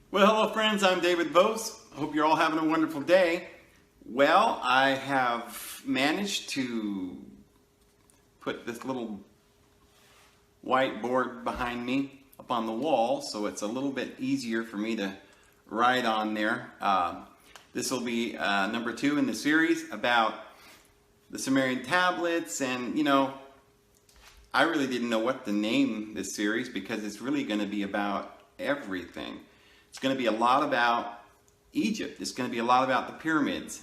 Well, hello friends, I'm David Vos. I hope you're all having a wonderful day. Well, I have managed to put this little whiteboard behind me up on the wall, so it's a little bit easier for me to write on there. This will be number 2 in the series about the Sumerian tablets, and I really didn't know what to name this series because it's really going to be about everything. It's going to be a lot about Egypt. It's going to be a lot about the pyramids.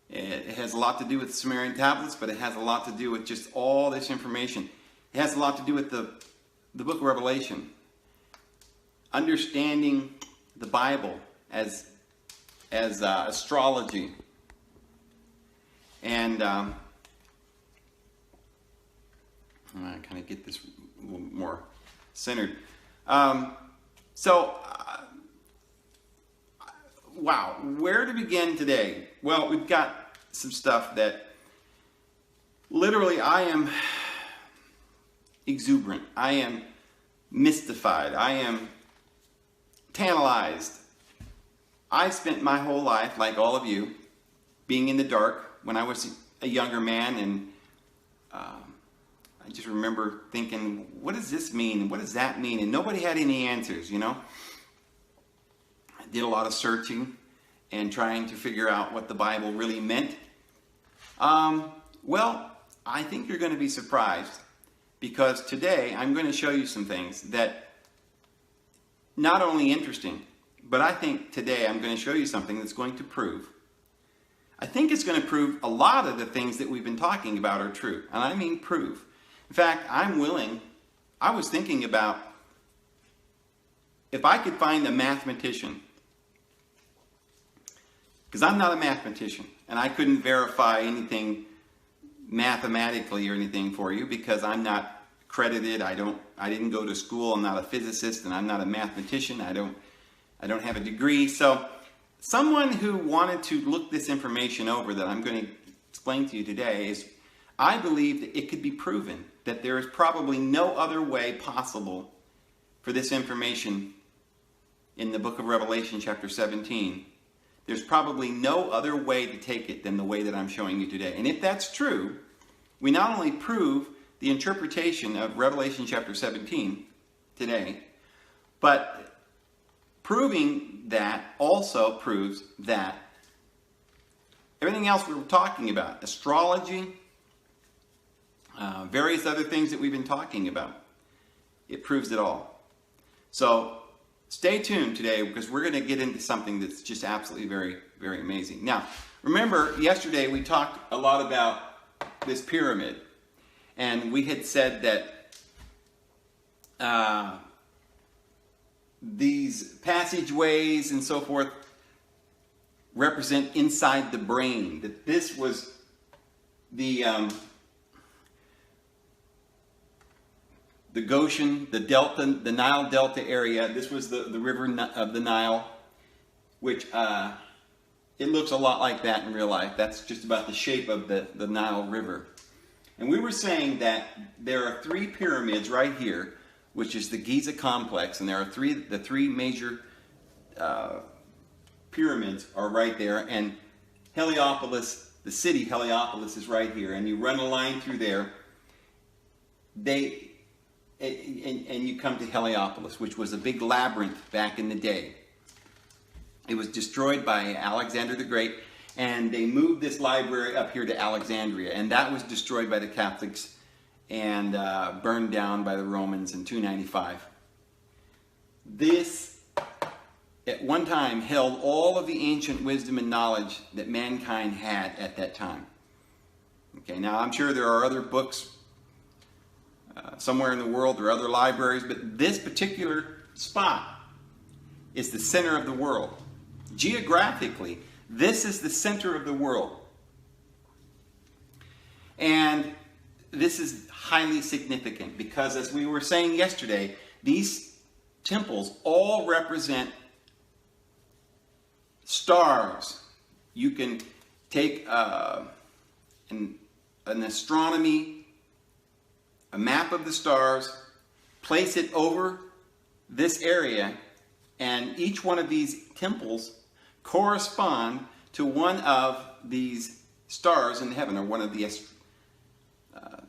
It has a lot to do with the Sumerian tablets, but it has a lot to do with just all this information. It has a lot to do with the book of Revelation. Understanding the Bible as astrology. And I kind of get this a little more centered. Wow, where to begin today? Well, we've got some stuff that literally I am exuberant. I am mystified. I am tantalized. I spent my whole life, like all of you, being in the dark when I was a younger man, and I just remember thinking, what does this mean? What does that mean? And nobody had any answers, I did a lot of searching and trying to figure out what the Bible really meant. Well, I think you're going to be surprised, because today I'm going to show you some things that not only interesting, but I think today I'm going to show you something that's going to prove. I think it's going to prove a lot of the things that we've been talking about are true. And I mean prove. In fact, I was thinking about if I could find a mathematician, because I'm not a mathematician, and I couldn't verify anything mathematically or anything for you because I'm not accredited. I didn't go to school. I'm not a physicist, and I'm not a mathematician. I don't have a degree. So someone who wanted to look this information over that I'm going to explain to you today is, I believe that it could be proven that there is probably no other way possible for this information in the book of Revelation chapter 17. There's probably no other way to take it than the way that I'm showing you today. And if that's true, we not only prove the interpretation of Revelation chapter 17 today, but proving that also proves that everything else we were talking about, astrology, various other things that we've been talking about, it proves it all. So stay tuned today, because we're going to get into something that's just absolutely very, very amazing. Now, remember, yesterday we talked a lot about this pyramid, and we had said that these passageways and so forth represent inside the brain, that this was the Goshen, the Delta, the Nile Delta area. This was the river of the Nile, which it looks a lot like that in real life. That's just about the shape of the Nile River. And we were saying that there are 3 pyramids right here, which is the Giza complex, and there are the three major pyramids are right there, and Heliopolis, the city Heliopolis, is right here, and you run a line through there. And you come to Heliopolis, which was a big labyrinth back in the day. It was destroyed by Alexander the Great, and they moved this library up here to Alexandria, and that was destroyed by the Catholics and burned down by the Romans in 295. This, at one time, held all of the ancient wisdom and knowledge that mankind had at that time. Okay, now I'm sure there are other books somewhere in the world or other libraries, but this particular spot is the center of the world. Geographically, this is the center of the world. And this is highly significant because, as we were saying yesterday, these temples all represent stars. You can take an astronomy, a map of the stars, place it over this area, and each one of these temples correspond to one of these stars in heaven, or one of the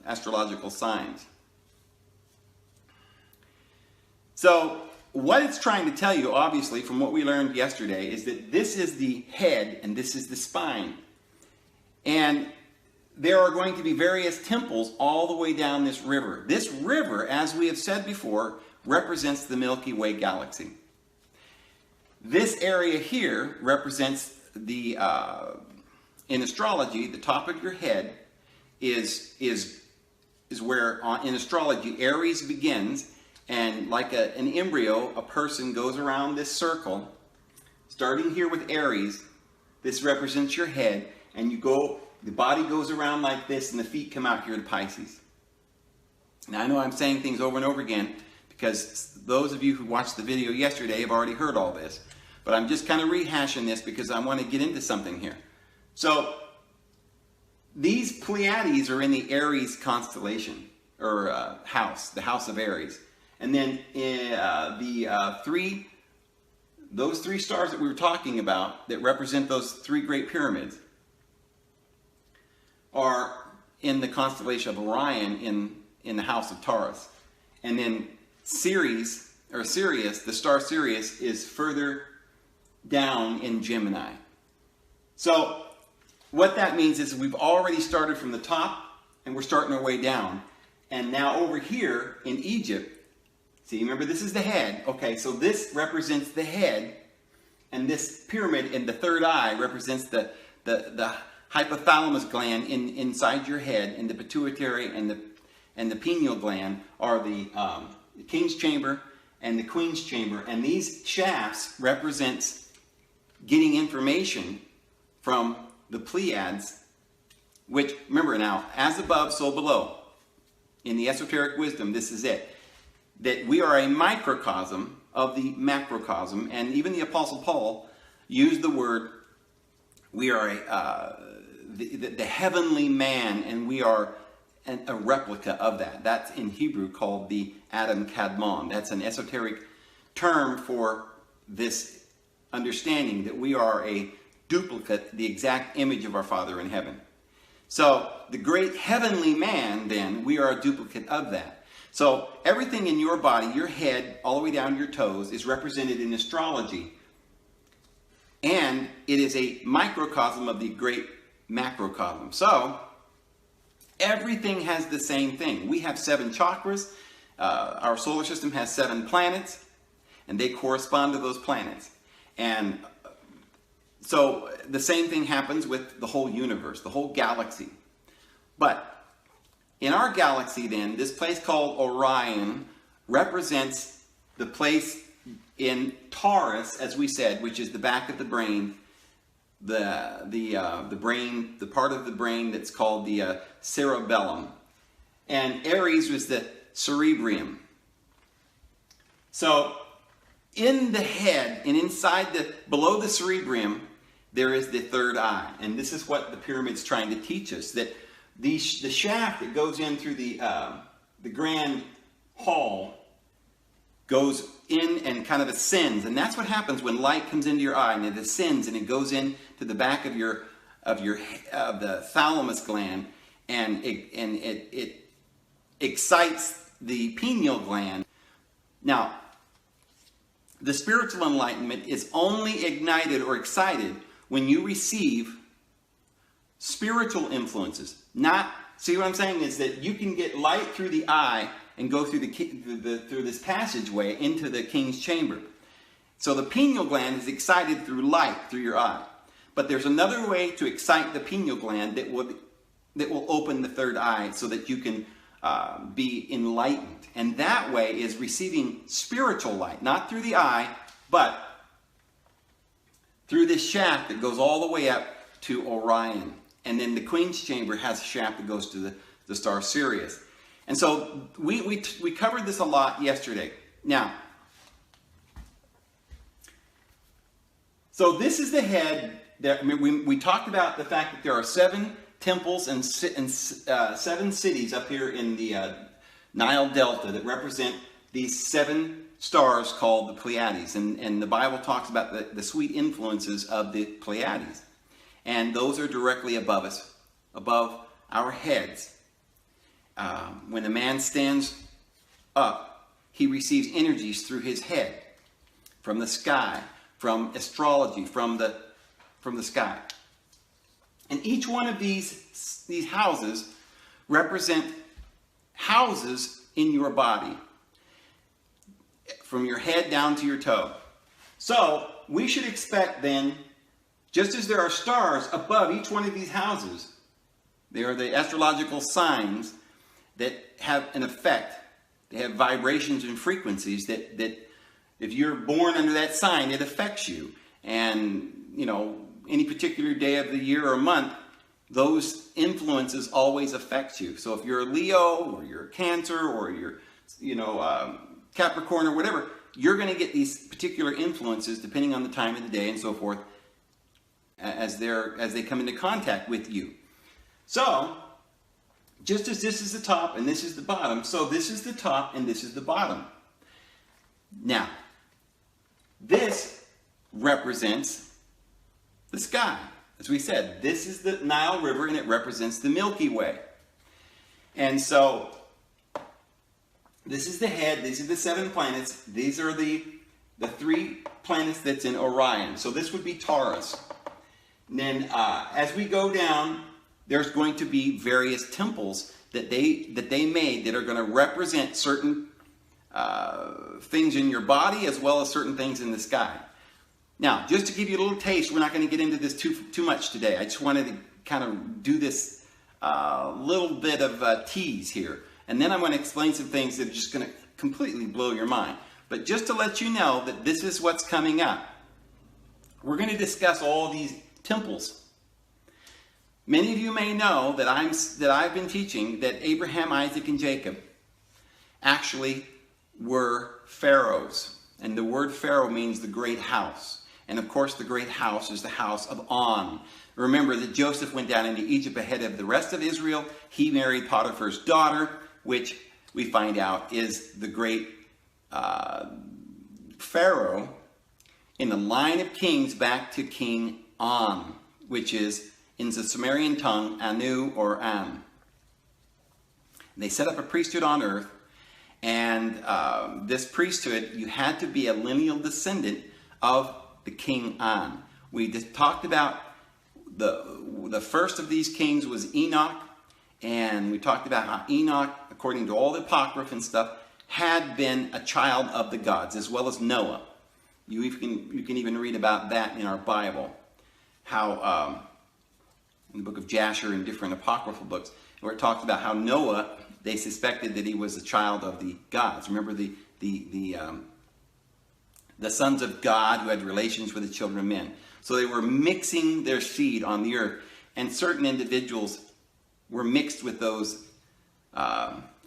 astrological signs. So what it's trying to tell you, obviously, from what we learned yesterday, is that this is the head and this is the spine. And there are going to be various temples all the way down this river. This river, as we have said before, represents the Milky Way galaxy. This area here represents the, in astrology, the top of your head is where, in astrology, Aries begins. And like an embryo, a person goes around this circle, starting here with Aries. This represents your head, and you go, the body goes around like this, and the feet come out here to Pisces. Now, I know I'm saying things over and over again, because those of you who watched the video yesterday have already heard all this. But I'm just kind of rehashing this because I want to get into something here. So, these Pleiades are in the Aries constellation, or house, the house of Aries. And then those three stars that we were talking about that represent those three great pyramids are in the constellation of Orion in the house of Taurus. And then Sirius, the star Sirius, is further down in Gemini. So what that means is we've already started from the top and we're starting our way down. And now over here in Egypt, see, remember, this is the head. Okay, so this represents the head, and this pyramid in the third eye represents the hypothalamus gland inside your head, and the pituitary and the pineal gland are the king's chamber and the queen's chamber. And these shafts represents getting information from the Pleiades, which, remember now, as above, so below. In the esoteric wisdom, this is it. That we are a microcosm of the macrocosm, and even the Apostle Paul used the word, we are the heavenly man, and we are a replica of that. That's in Hebrew called the Adam Kadmon. That's an esoteric term for this understanding that we are a duplicate, the exact image of our Father in heaven. So the great heavenly man, then, we are a duplicate of that. So everything in your body, your head, all the way down to your toes, is represented in astrology. And it is a microcosm of the great macrocosm. So everything has the same thing. We have 7 chakras. Our solar system has 7 planets, and they correspond to those planets. And so the same thing happens with the whole universe, the whole galaxy. But in our galaxy, then, this place called Orion represents the place in Taurus, as we said, which is the back of the brain, the brain, the part of the brain that's called the cerebellum, and Aries was the cerebrium. So, in the head and inside below the cerebrium, there is the third eye, and this is what the pyramid's trying to teach us, that the shaft that goes in through the grand hall goes in and kind of ascends, and that's what happens when light comes into your eye, and it ascends and it goes in to the back of the thalamus gland, and it excites the pineal gland. Now, the spiritual enlightenment is only ignited or excited when you receive spiritual influences. See what I'm saying is that you can get light through the eye and go through through this passageway into the king's chamber. So the pineal gland is excited through light through your eye. But there's another way to excite the pineal gland that will open the third eye so that you can be enlightened. And that way is receiving spiritual light, not through the eye, but through this shaft that goes all the way up to Orion. And then the Queen's Chamber has a shaft that goes to the star Sirius. And so we covered this a lot yesterday. Now, so this is the head that we talked about, the fact that there are 7 temples and 7 cities up here in the Nile Delta that represent these 7 stars called the Pleiades. And the Bible talks about the sweet influences of the Pleiades. And those are directly above us, above our heads. When a man stands up, he receives energies through his head, from the sky, from astrology, from the sky. And each one of these houses represent houses in your body, from your head down to your toe. So we should expect then, just as there are stars above each one of these houses, they are the astrological signs that have an effect. They have vibrations and frequencies that if you're born under that sign, it affects you. And, you know, any particular day of the year or month, those influences always affect you. So if you're a Leo, or you're a Cancer, or you're, Capricorn, or whatever, you're going to get these particular influences depending on the time of the day and so forth as they come into contact with you. So, just as this is the top and this is the bottom, so this is the top and this is the bottom. Now, this represents the sky. As we said, this is the Nile River and it represents the Milky Way. And so, this is the head, these are the 7 planets, these are the 3 planets that's in Orion. So this would be Taurus. And then as we go down, there's going to be various temples that they made that are going to represent certain things in your body as well as certain things in the sky. Now, just to give you a little taste, we're not going to get into this too much today. I just wanted to kind of do this little bit of tease here. And then I'm going to explain some things that are just going to completely blow your mind. But just to let you know that this is what's coming up. We're going to discuss all these temples. Many of you may know that I've been teaching that Abraham, Isaac, and Jacob actually were pharaohs. And the word pharaoh means the great house. And of course the great house is the house of On. Remember that Joseph went down into Egypt ahead of the rest of Israel. He married Potiphar's daughter, which we find out is the great Pharaoh in the line of kings back to King On, which is in the Sumerian tongue, Anu or Am. They set up a priesthood on earth, and this priesthood, you had to be a lineal descendant of the King An. We just talked about the first of these kings was Enoch, and we talked about how Enoch, according to all the apocrypha and stuff, had been a child of the gods, as well as Noah. You can even read about that in our Bible, how in the book of Jasher and different apocryphal books, where it talks about how Noah, they suspected that he was a child of the gods. Remember the sons of God who had relations with the children of men. So they were mixing their seed on the earth, and certain individuals were mixed with those,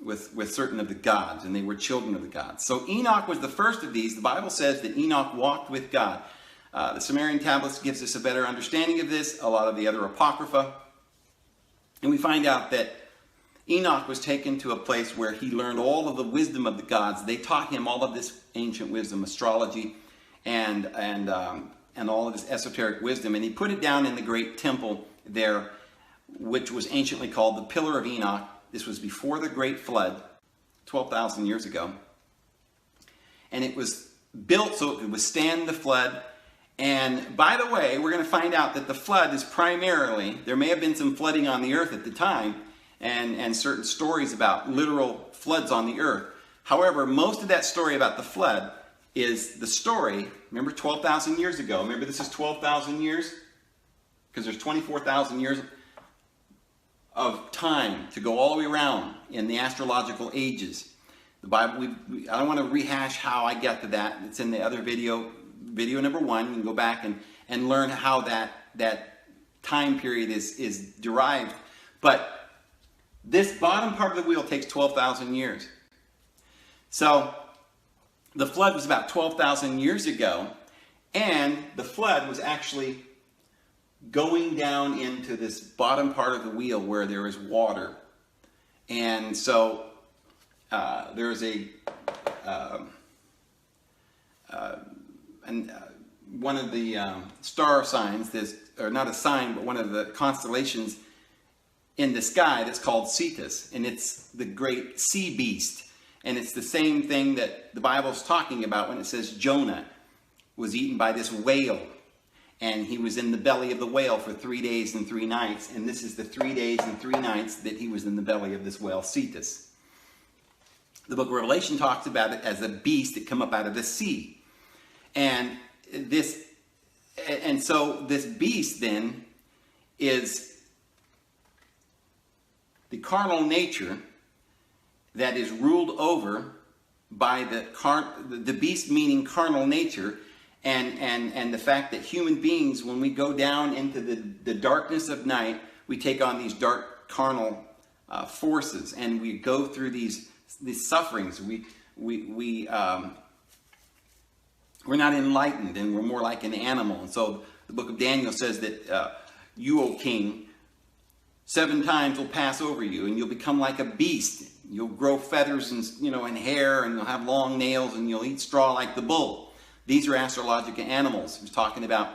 with certain of the gods, and they were children of the gods. So Enoch was the first of these. The Bible says that Enoch walked with God. The Sumerian tablets gives us a better understanding of this, a lot of the other apocrypha. And we find out that Enoch was taken to a place where he learned all of the wisdom of the gods. They taught him all of this ancient wisdom, astrology, and all of this esoteric wisdom. And he put it down in the great temple there, which was anciently called the Pillar of Enoch. This was before the Great Flood, 12,000 years ago. And it was built so it could withstand the flood. And by the way, we're going to find out that the flood is primarily, there may have been some flooding on the earth at the time, and certain stories about literal floods on the earth. However, most of that story about the flood is the story, remember 12,000 years ago, remember this is 12,000 years? Because there's 24,000 years of time to go all the way around in the astrological ages. The Bible, I don't want to rehash how I get to that. It's in the other video number 1. You can go back and learn how that time period is derived. But this bottom part of the wheel takes 12,000 years. So the flood was about 12,000 years ago, and the flood was actually going down into this bottom part of the wheel where there is water. And so there is a one of the star signs, or not a sign, but one of the constellations in the sky that's called Cetus, and it's the great sea beast. And it's the same thing that the Bible's talking about when it says Jonah was eaten by this whale, and he was in the belly of the whale for 3 days and 3 nights, and this is the 3 days and 3 nights that he was in the belly of this whale, Cetus. The book of Revelation talks about it as a beast that come up out of the sea. And so this beast then is the carnal nature that is ruled over by the beast, meaning carnal nature, and the fact that human beings, when we go down into the darkness of night, we take on these dark carnal forces, and we go through these sufferings. We're not enlightened, and we're more like an animal. And so the book of Daniel says that you, O king, 7 times will pass over you, and you'll become like a beast. You'll grow feathers and hair, and you'll have long nails, and you'll eat straw like the bull. These are astrological animals. He's talking about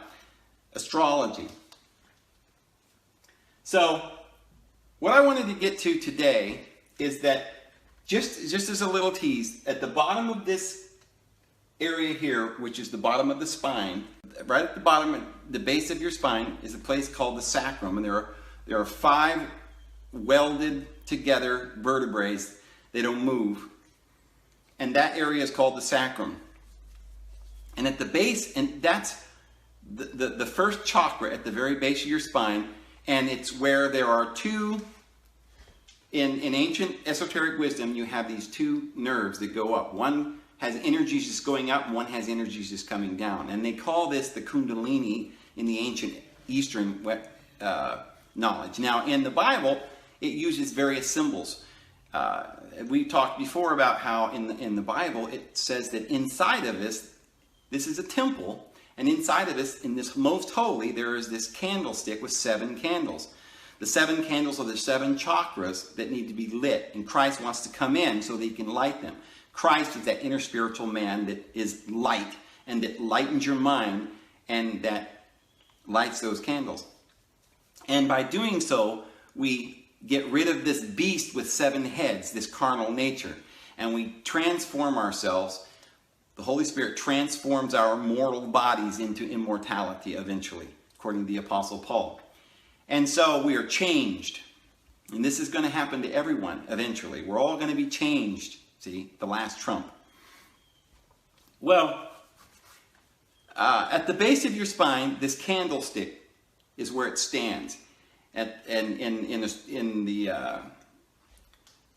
astrology. So what I wanted to get to today is that just as a little tease, at the bottom of this area here, which is the bottom of the spine, right at the bottom, at the base of your spine, is a place called the sacrum, and there are 5 welded together vertebrae. They don't move, and that area is called the sacrum. And at the base, and that's the first chakra at the very base of your spine, and it's where there are 2. In ancient esoteric wisdom, you have these 2 nerves that go up. One has energies just going up, and one has energies just coming down. And they call this the Kundalini in the ancient Eastern knowledge. Now, in the Bible, it uses various symbols. We talked before about how in the Bible, it says that inside of this is a temple, and inside of this, in this most holy, there is this candlestick with 7 candles. The 7 candles are the 7 chakras that need to be lit, and Christ wants to come in so that he can light them. Christ is that inner spiritual man that is light, and that lightens your mind, and that lights those candles. And by doing so, we get rid of this beast with 7 heads, this carnal nature, and we transform ourselves. The Holy Spirit transforms our mortal bodies into immortality eventually, according to the Apostle Paul. And so we are changed. And this is going to happen to everyone eventually. We're all going to be changed. See, the last trump. Well, at the base of your spine, this candlestick is where it stands. In the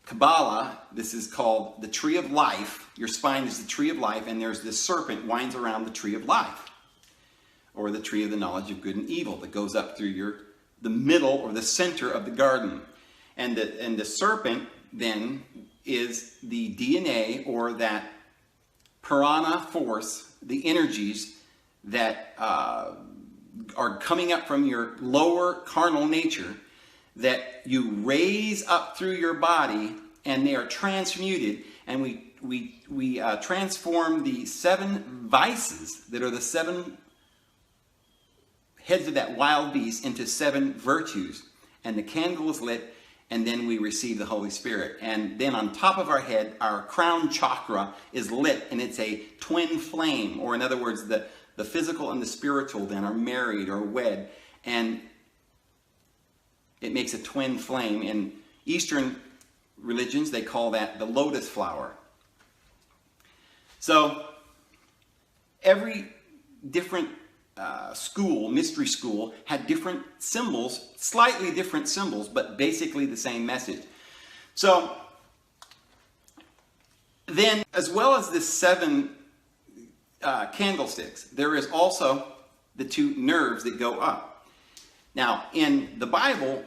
Kabbalah, this is called the tree of life. Your spine is the tree of life, and there's this serpent winds around the tree of life, or the tree of the knowledge of good and evil that goes up through the middle or the center of the garden. And the serpent then is the DNA, or that prana force, the energies that are coming up from your lower carnal nature, that you raise up through your body, and they are transmuted, and we transform the 7 vices that are the 7 heads of that wild beast into 7 virtues, and the candle is lit, and then we receive the Holy Spirit. And then on top of our head, our crown chakra is lit, and it's a twin flame, or in other words, the physical and the spiritual then are married or wed, and it makes a twin flame. In Eastern religions, they call that the lotus flower. So every different mystery school, had different symbols, slightly different symbols, but basically the same message. So then, as well as the 7 candlesticks, there is also the 2 nerves that go up. Now, in the Bible,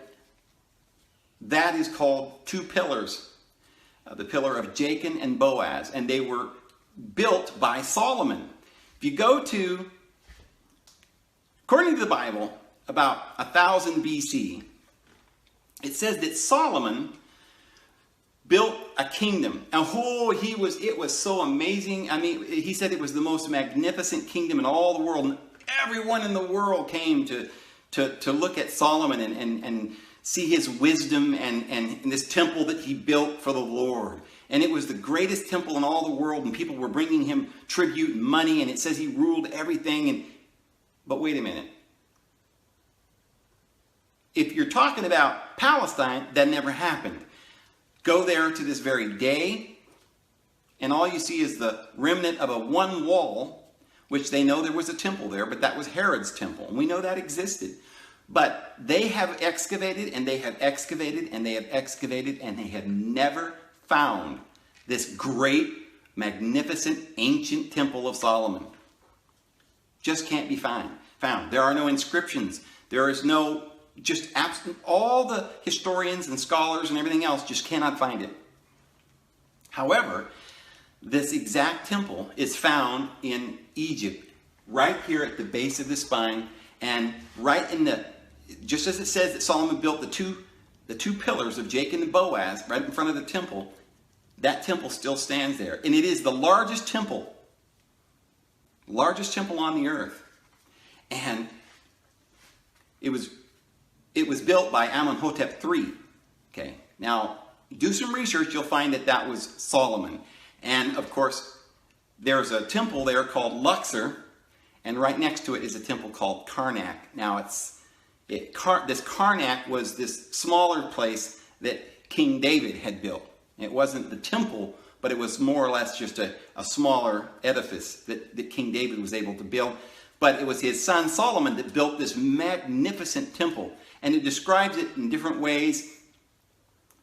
that is called 2 pillars, the pillar of Jachin and Boaz, and they were built by Solomon. If you go to, according to the Bible, about 1000 BC, it says that Solomon built a kingdom. And it was so amazing. I mean, he said it was the most magnificent kingdom in all the world. And everyone in the world came to look at Solomon and see his wisdom and this temple that he built for the Lord. And it was the greatest temple in all the world, and people were bringing him tribute and money, and it says he ruled everything. But wait a minute. If you're talking about Palestine, that never happened. Go there to this very day, and all you see is the remnant of a one wall, which they know there was a temple there, but that was Herod's temple, and we know that existed. But they have excavated, and they have excavated, and they have excavated, and they have never found this great, magnificent, ancient temple of Solomon. Just can't be found. There are no inscriptions. There is no, just absolute, all the historians and scholars and everything else just cannot find it. However, this exact temple is found in Egypt, right here at the base of the spine, and right in the, just as it says that Solomon built the two pillars of Jacob and Boaz right in front of the temple, that temple still stands there. And it is the largest temple on the earth. And it was built by Amenhotep III. Okay, now do some research, you'll find that that was Solomon. And of course, there's a temple there called Luxor, and right next to it is a temple called Karnak. Now this Karnak was this smaller place that King David had built. It wasn't the temple, but it was more or less just a smaller edifice that King David was able to build. But it was his son Solomon that built this magnificent temple. And it describes it in different ways.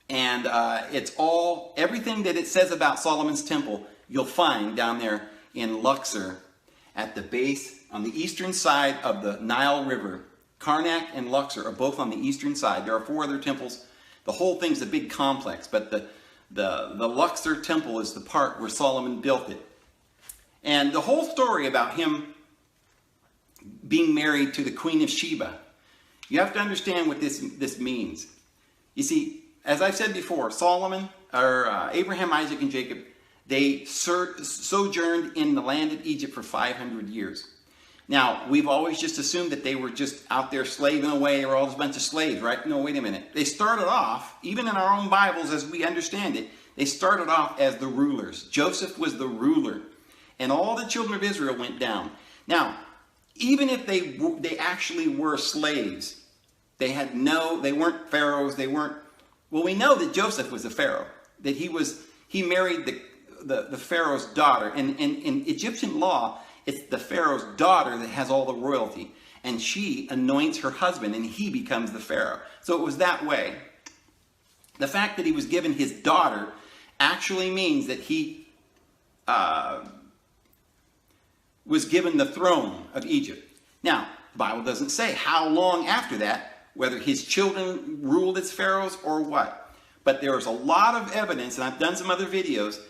And it's all, everything that it says about Solomon's temple, you'll find down there in Luxor at the base on the eastern side of the Nile River. Karnak and Luxor are both on the eastern side. There are 4 other temples. The whole thing's a big complex, but the Luxor temple is the part where Solomon built it. And the whole story about him being married to the Queen of Sheba, you have to understand what this means. You see, as I've said before, Abraham, Isaac, and Jacob, they sojourned in the land of Egypt for 500 years. Now, we've always just assumed that they were just out there slaving away, or all this bunch of slaves, right? No, wait a minute. They started off, even in our own Bibles as we understand it, they started off as the rulers. Joseph was the ruler, and all the children of Israel went down. Now, even if they actually were slaves, they weren't pharaohs, well, we know that Joseph was a pharaoh, that he married the pharaoh's daughter, and in Egyptian law, it's the pharaoh's daughter that has all the royalty, and she anoints her husband, and he becomes the pharaoh. So it was that way. The fact that he was given his daughter actually means that he was given the throne of Egypt. Now, the Bible doesn't say how long after that, whether his children ruled as pharaohs or what. But there is a lot of evidence, and I've done some other videos,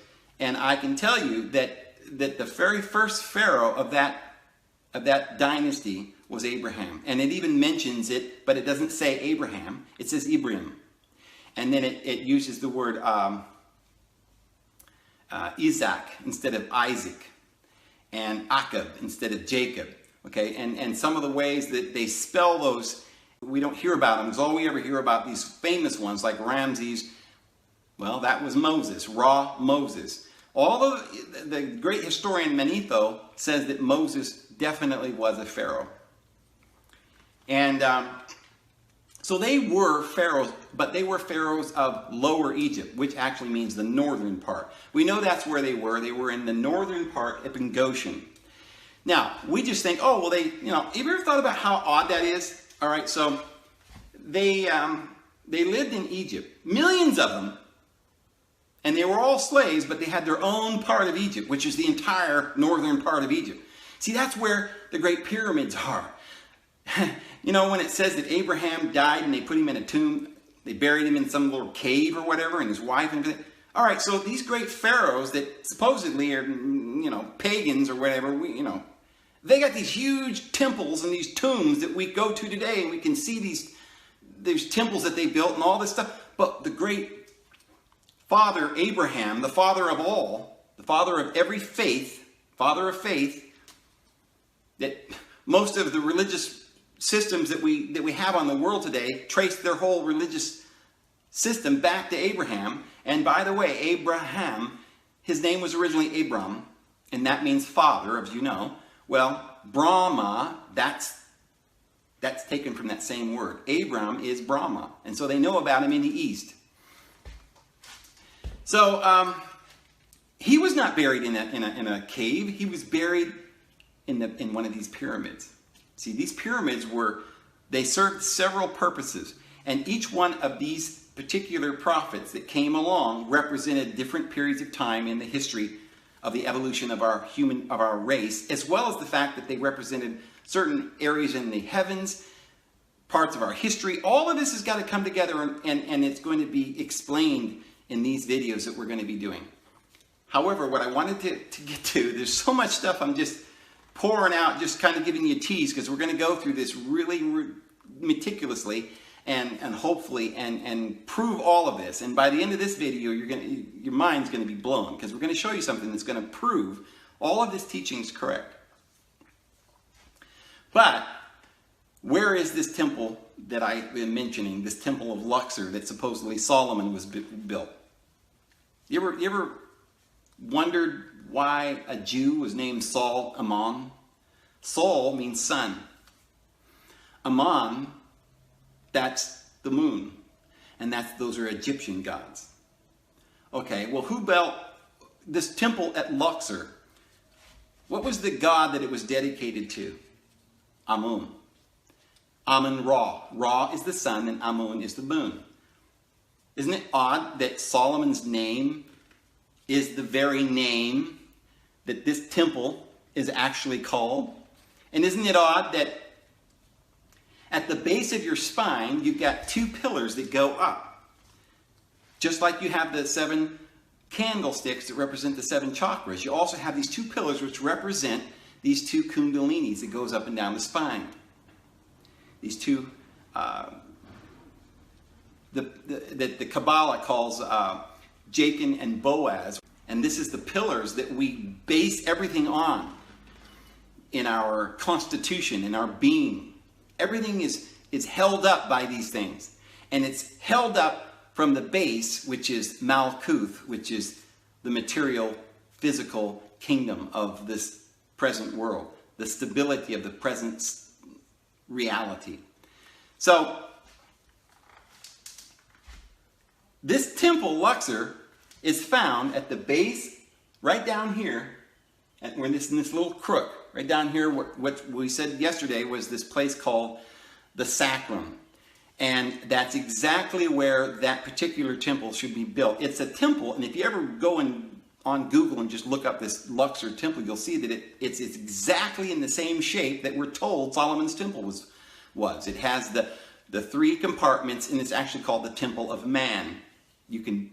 and I can tell you that the very first pharaoh of that dynasty was Abraham. And it even mentions it, but it doesn't say Abraham. It says Ibrahim. And then it uses the word Isaac instead of Isaac, and Akab instead of Jacob. Okay, and some of the ways that they spell those, we don't hear about them, because all we ever hear about these famous ones like Ramses, well, that was Moses, Moses. Although the great historian Manetho says that Moses definitely was a pharaoh. And so they were pharaohs, but they were pharaohs of Lower Egypt, which actually means the northern part. We know that's where they were. They were in the northern part up in Goshen. Now, we just think, oh, well, have you ever thought about how odd that is? All right, so they lived in Egypt, millions of them. And they were all slaves, but they had their own part of Egypt, which is the entire northern part of Egypt. See, that's where the Great Pyramids are. When it says that Abraham died and they put him in a tomb, they buried him in some little cave or whatever, and his wife and everything. All right, so these great pharaohs that supposedly are, pagans or whatever, they got these huge temples and these tombs that we go to today, and we can see these temples that they built and all this stuff. But the great father Abraham, the father of all, the father of every faith, father of faith, that most of the religious systems that we have on the world today trace their whole religious system back to Abraham. And by the way, Abraham, his name was originally Abram, and that means father, as you know. Well, Brahma, that's taken from that same word. Abram is Brahma, and so they know about him in the East. So he was not buried in a cave. He was buried in one of these pyramids. See, these pyramids they served several purposes, and each one of these particular prophets that came along represented different periods of time in the history of the evolution of our race, as well as the fact that they represented certain areas in the heavens, parts of our history. All of this has got to come together, and it's going to be explained in these videos that we're going to be doing. However, what I wanted to get to, there's so much stuff I'm just pouring out, just kind of giving you a tease, because we're going to go through this really meticulously and hopefully and prove all of this. And by the end of this video, your mind's going to be blown, because we're going to show you something that's going to prove all of this teaching is correct. But where is this temple that I've been mentioning, this temple of Luxor that supposedly Solomon was built? You ever wondered why a Jew was named Saul Amon? Saul means sun. Amon, that's the moon. And those are Egyptian gods. Okay, well, who built this temple at Luxor? What was the god that it was dedicated to? Amun. Amun-Ra. Ra is the sun and Amun is the moon. Isn't it odd that Solomon's name is the very name that this temple is actually called? And isn't it odd that at the base of your spine, you've got two pillars that go up? Just like you have the 7 candlesticks that represent the 7 chakras, you also have these 2 pillars which represent these 2 kundalinis that goes up and down the spine. These 2, that the Kabbalah calls Jachin and Boaz. And this is the pillars that we base everything on in our constitution, in our being. Everything is held up by these things. And it's held up from the base, which is Malkuth, which is the material, physical kingdom of this present world. The stability of the present reality. So, this temple, Luxor, is found at the base, right down here, in this little crook, right down here, what we said yesterday was this place called the Sacrum. And that's exactly where that particular temple should be built. It's a temple, and if you ever go on Google and just look up this Luxor temple, you'll see that it's exactly in the same shape that we're told Solomon's temple was. It has the 3 compartments, and it's actually called the Temple of Man. You can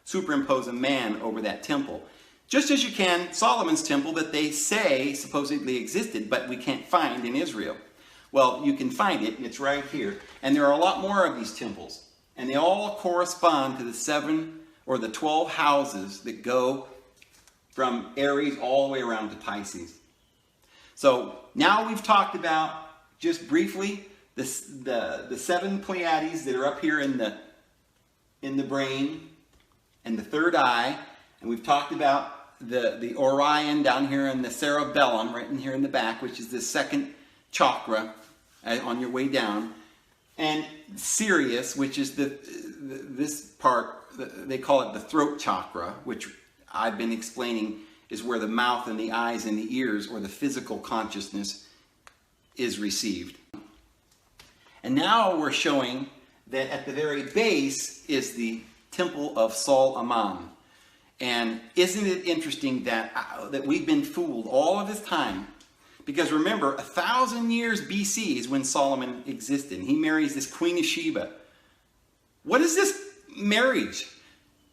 superimpose a man over that temple. Just as you can Solomon's temple that they say supposedly existed, but we can't find in Israel. Well, you can find it, and it's right here. And there are a lot more of these temples. And they all correspond to the 7 or the 12 houses that go from Aries all the way around to Pisces. So now we've talked about, just briefly, the 7 Pleiades that are up here in the brain and the third eye. And we've talked about the Orion down here in the cerebellum, right in here in the back, which is the 2nd chakra on your way down. And Sirius, which is this part, they call it the throat chakra, which I've been explaining is where the mouth and the eyes and the ears, or the physical consciousness, is received. And now we're showing that at the very base is the temple of Sol Amon. And isn't it interesting that we've been fooled all of this time? Because remember, 1,000 years BC is when Solomon existed. He marries this Queen of Sheba. What is this marriage?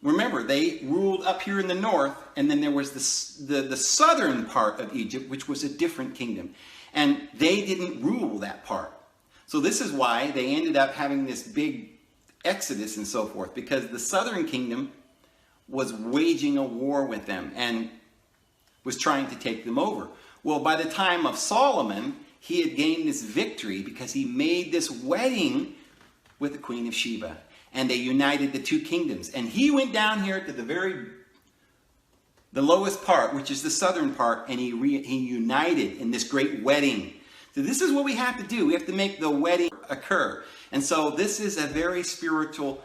Remember, they ruled up here in the north, and then there was the southern part of Egypt, which was a different kingdom. And they didn't rule that part. So this is why they ended up having this big exodus and so forth, because the southern kingdom was waging a war with them and was trying to take them over. Well, by the time of Solomon, he had gained this victory because he made this wedding with the Queen of Sheba. And they united the two kingdoms. And he went down here to the lowest part, which is the southern part, and he united in this great wedding. So this is what we have to do. We have to make the wedding occur. And so this is a very spiritual,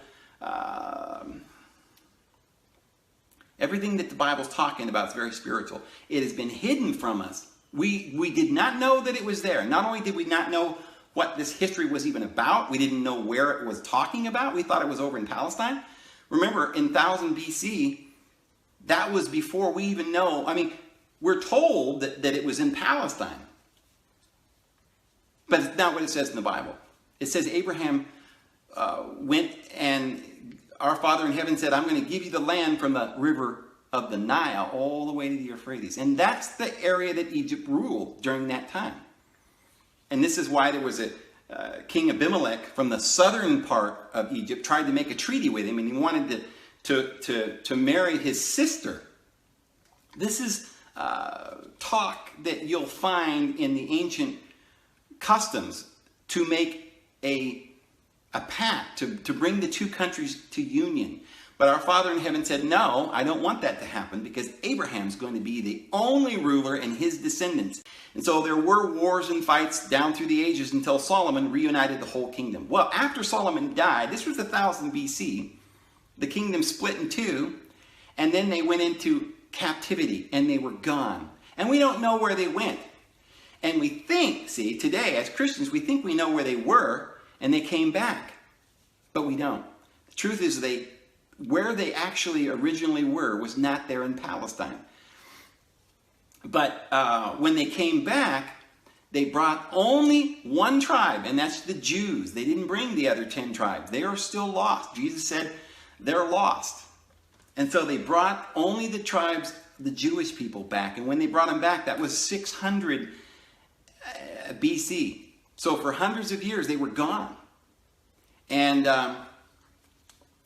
everything that the Bible's talking about is very spiritual. It has been hidden from us. We did not know that it was there. Not only did we not know what this history was even about, we didn't know where it was talking about. We thought it was over in Palestine. Remember, in 1000 BC, that was before we even know. I mean, we're told that it was in Palestine. But it's not what it says in the Bible. It says Abraham went and our Father in heaven said, I'm going to give you the land from the river of the Nile all the way to the Euphrates. And that's the area that Egypt ruled during that time. And this is why there was a King Abimelech from the southern part of Egypt tried to make a treaty with him, and he wanted to marry his sister. This is talk that you'll find in the ancient customs to make a pact, to bring the two countries to union. But our Father in heaven said, no, I don't want that to happen because Abraham's going to be the only ruler and his descendants. And so there were wars and fights down through the ages until Solomon reunited the whole kingdom. Well, after Solomon died, this was 1000 BC, the kingdom split in two, and then they went into captivity and they were gone. And we don't know where they went. And we think, see, today as Christians, we think we know where they were and they came back. But we don't. The truth is where they actually originally were was not there in Palestine. But when they came back, they brought only one tribe, and that's the Jews. They didn't bring the other 10 tribes. They are still lost. Jesus said they're lost. And so they brought only the tribes, the Jewish people, back. And when they brought them back, that was 600 BC. So for hundreds of years, they were gone. And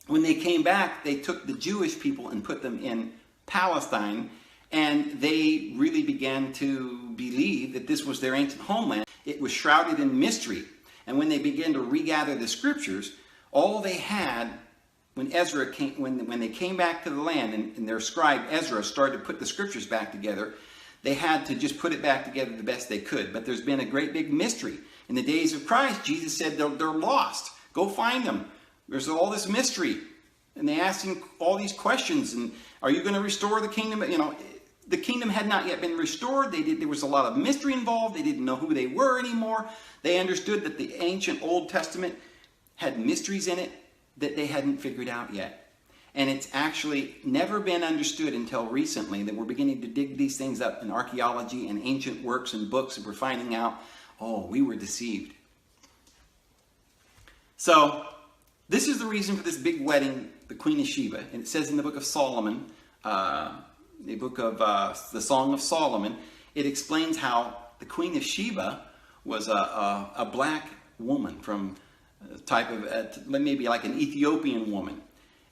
when they came back, they took the Jewish people and put them in Palestine, and they really began to believe that this was their ancient homeland. It was shrouded in mystery. And when they began to regather the scriptures, all they had, when Ezra came, when they came back to the land, and their scribe Ezra started to put the scriptures back together, they had to just put it back together the best they could. But there's been a great big mystery. In the days of Christ, Jesus said they're lost. Go find them. There's all this mystery. And they asked him all these questions. And are you going to restore the kingdom? You know, the kingdom had not yet been restored. There was a lot of mystery involved. They didn't know who they were anymore. They understood that the ancient Old Testament had mysteries in it that they hadn't figured out yet. And it's actually never been understood until recently that we're beginning to dig these things up in archaeology and ancient works and books, and we're finding out, oh, we were deceived. So this is the reason for this big wedding, the Queen of Sheba. And it says in the book of Solomon, the book of the Song of Solomon, it explains how the Queen of Sheba was a black woman from a type of, maybe like an Ethiopian woman.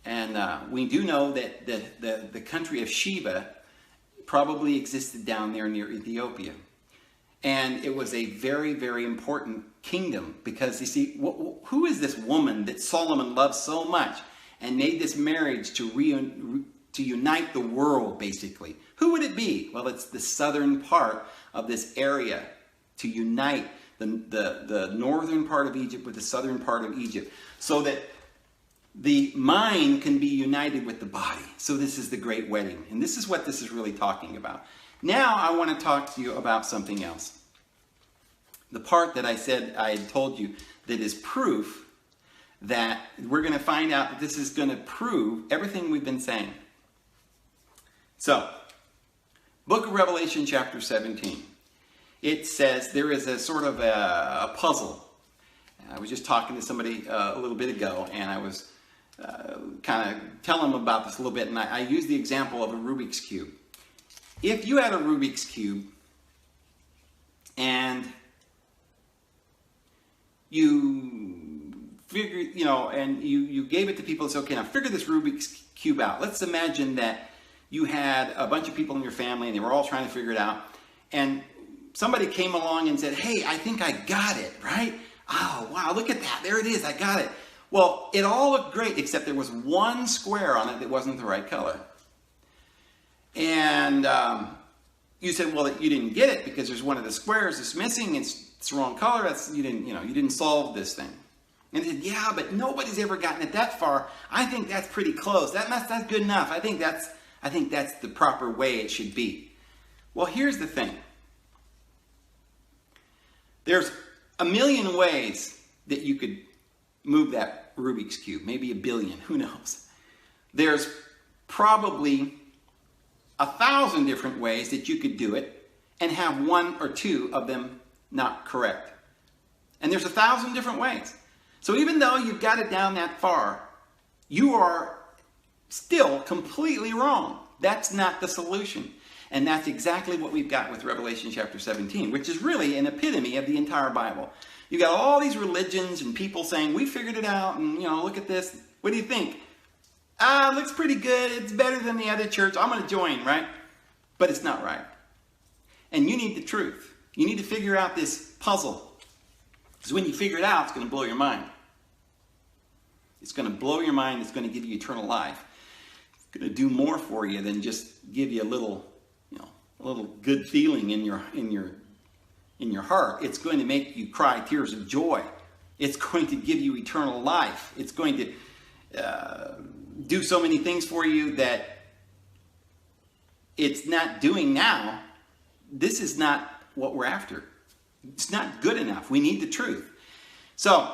And we do know that the country of Sheba probably existed down there near Ethiopia. And it was a very, very important kingdom because, you see, who is this woman that Solomon loved so much and made this marriage to unite the world, basically? Who would it be? Well, it's the southern part of this area to unite the northern part of Egypt with the southern part of Egypt so that the mind can be united with the body. So this is the great wedding. And this is what this is really talking about. Now I want to talk to you about something else. The part that I said I had told you that is proof that we're going to find out that this is going to prove everything we've been saying. So, Book of Revelation chapter 17. It says there is a sort of a puzzle. I was just talking to somebody a little bit ago, and I was kind of telling them about this a little bit, and I used the example of a Rubik's Cube. If you had a Rubik's Cube and you figure, you know, and you gave it to people and said, okay, now figure this Rubik's Cube out. Let's imagine that you had a bunch of people in your family and they were all trying to figure it out. And somebody came along and said, hey, I think I got it, right? Oh, wow, look at that. There it is. I got it. Well, it all looked great, except there was one square on it that wasn't the right color. And you said, well, you didn't get it because there's one of the squares that's missing. It's the wrong color. You didn't solve this thing. And they said, yeah, but nobody's ever gotten it that far. I think that's pretty close. That's good enough. I think that's the proper way it should be. Well, here's the thing. There's a million ways that you could move that Rubik's Cube, maybe a billion, who knows. There's probably 1,000 different ways that you could do it and have one or two of them not correct. And there's 1,000 different ways. So even though you've got it down that far, you are still completely wrong. That's not the solution. And that's exactly what we've got with Revelation chapter 17, which is really an epitome of the entire Bible. You've got all these religions and people saying, we figured it out, and look at this. What do you think? It looks pretty good. It's better than the other church. I'm going to join, right? But it's not right. And you need the truth. You need to figure out this puzzle. Because when you figure it out, it's going to blow your mind. It's going to blow your mind. It's going to give you eternal life. It's going to do more for you than just give you a little good feeling in your heart. It's going to make you cry tears of joy. It's going to give you eternal life. It's going to do so many things for you that it's not doing now. This is not what we're after. It's not good enough. We need the truth. So